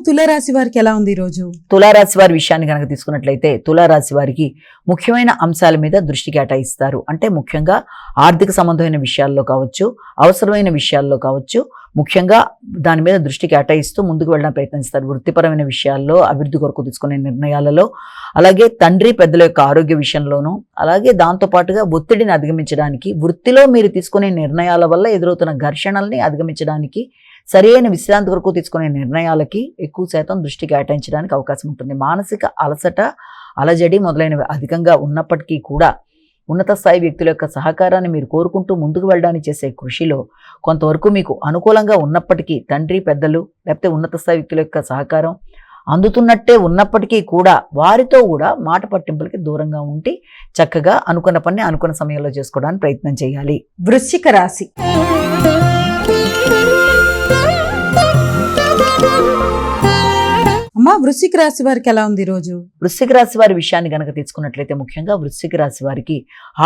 తులారాశి వారికి ఎలా ఉంది ఈ రోజు? తులారాశి వారి విషయాన్ని కనుక తీసుకున్నట్లయితే తులారాశి వారికి ముఖ్యమైన అంశాల మీద దృష్టి కేటాయిస్తారు. అంటే ముఖ్యంగా ఆర్థిక సంబంధమైన విషయాల్లో కావచ్చు, అవసరమైన విషయాల్లో కావచ్చు, ముఖ్యంగా దాని మీద దృష్టి కేటాయిస్తూ ముందుకు వెళ్ళడానికి ప్రయత్నిస్తారు. వృత్తిపరమైన విషయాల్లో, అభివృద్ధి కొరకు తీసుకునే నిర్ణయాలలో, అలాగే తండ్రి పెద్దల యొక్క ఆరోగ్య విషయంలోనూ, అలాగే దాంతోపాటుగా ఒత్తిడిని అధిగమించడానికి, వృత్తిలో మీరు తీసుకునే నిర్ణయాల వల్ల ఎదురవుతున్న ఘర్షణల్ని అధిగమించడానికి, సరైన విశ్రాంతి కొరకు తీసుకునే నిర్ణయాలకి ఎక్కువ శాతం దృష్టి కేటాయించడానికి అవకాశం ఉంటుంది. మానసిక అలసట, అలజడి మొదలైనవి అధికంగా ఉన్నప్పటికీ కూడా ఉన్నత స్థాయి వ్యక్తుల యొక్క సహకారాన్ని మీరు కోరుకుంటూ ముందుకు వెళ్ళడానికి చేసే కృషిలో కొంతవరకు మీకు అనుకూలంగా ఉన్నప్పటికీ తండ్రి పెద్దలు లేకపోతే ఉన్నత స్థాయి వ్యక్తుల యొక్క సహకారం అందుతున్నట్టే ఉన్నప్పటికీ కూడా వారితో కూడా మాట పట్టింపులకి దూరంగా ఉండి చక్కగా అనుకున్న పని అనుకున్న సమయంలో చేసుకోవడానికి ప్రయత్నం చేయాలి. వృశ్చిక రాశి. అమ్మా, వృశ్చిక రాశి వారికి ఎలా ఉంది ఈ రోజు? వృశ్చిక రాశి వారి విషయాన్ని కనుక తీసుకున్నట్లయితే ముఖ్యంగా వృశ్చిక రాశి వారికి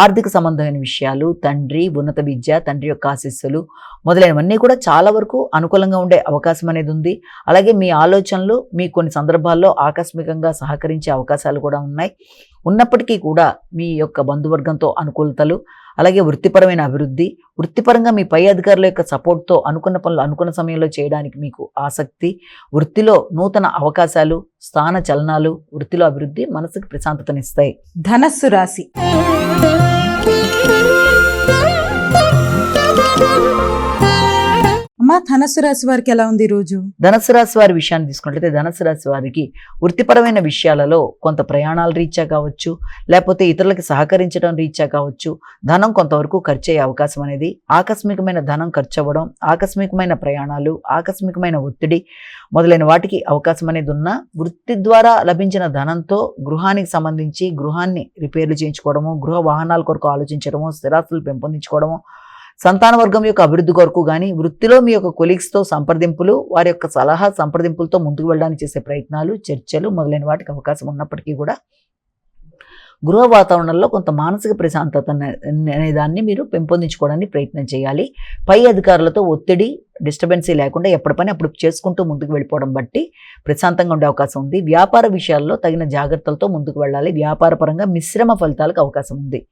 ఆర్థిక సంబంధమైన విషయాలు, తండ్రి ఉన్నత విద్య, తండ్రి యొక్క ఆశీస్సులు మొదలైనవన్నీ కూడా చాలా వరకు అనుకూలంగా ఉండే అవకాశం అనేది ఉంది. అలాగే మీ ఆలోచనలు మీ కొన్ని సందర్భాల్లో ఆకస్మికంగా సహకరించే అవకాశాలు కూడా ఉన్నాయి. ఉన్నప్పటికీ కూడా మీ యొక్క బంధువర్గంతో అనుకూలతలు, అలాగే వృత్తిపరమైన అభివృద్ధి, వృత్తిపరంగా మీ పై అధికారుల యొక్క సపోర్ట్తో అనుకున్న పనులు అనుకున్న సమయంలో చేయడానికి మీకు ఆసక్తి, వృత్తిలో నూతన అవకాశాలు, స్థాన చలనాలు, వృత్తిలో అభివృద్ధి మనసుకు ప్రశాంతతనిస్తాయి. ధనస్సు రాశి. అమ్మా, ధనస్సు రాశి వారికి ఎలా ఉంది ఈ రోజు? ధనస్సు రాశి వారి విషయాన్ని తీసుకున్నట్లయితే ధనస్సు రాశి వారికి వృత్తిపరమైన విషయాలలో కొంత ప్రయాణాల రీత్యా కావచ్చు, లేకపోతే ఇతరులకి సహకరించడం రీత్యా కావచ్చు, ధనం కొంతవరకు ఖర్చు అయ్యే అవకాశం అనేది, ఆకస్మికమైన ధనం ఖర్చు అవ్వడం, ఆకస్మికమైన ప్రయాణాలు, ఆకస్మికమైన ఒత్తిడి మొదలైన వాటికి అవకాశం అనేది ఉన్న, వృత్తి ద్వారా లభించిన ధనంతో గృహానికి సంబంధించి గృహాన్ని రిపేర్లు చేయించుకోవడము, గృహ వాహనాల కొరకు ఆలోచించడము, స్థిరాస్తులు పెంపొందించుకోవడము, సంతాన వర్గం యొక్క అభివృద్ధి కొరకు కానీ, వృత్తిలో మీ యొక్క కొలీగ్స్తో సంప్రదింపులు, వారి యొక్క సలహా సంప్రదింపులతో ముందుకు వెళ్ళడానికి చేసే ప్రయత్నాలు, చర్చలు మొదలైన వాటికి అవకాశం ఉన్నప్పటికీ కూడా గృహ వాతావరణంలో కొంత మానసిక ప్రశాంతత అనే దాన్ని మీరు పెంపొందించుకోవడానికి ప్రయత్నం చేయాలి. పై అధికారులతో ఒత్తిడి, డిస్టర్బెన్సీ లేకుండా ఎప్పటి పని అప్పుడు చేసుకుంటూ ముందుకు వెళ్ళిపోవడం బట్టి ప్రశాంతంగా ఉండే అవకాశం ఉంది. వ్యాపార విషయాల్లో తగిన జాగ్రత్తలతో ముందుకు వెళ్ళాలి. వ్యాపార పరంగా మిశ్రమ ఫలితాలకు అవకాశం ఉంది.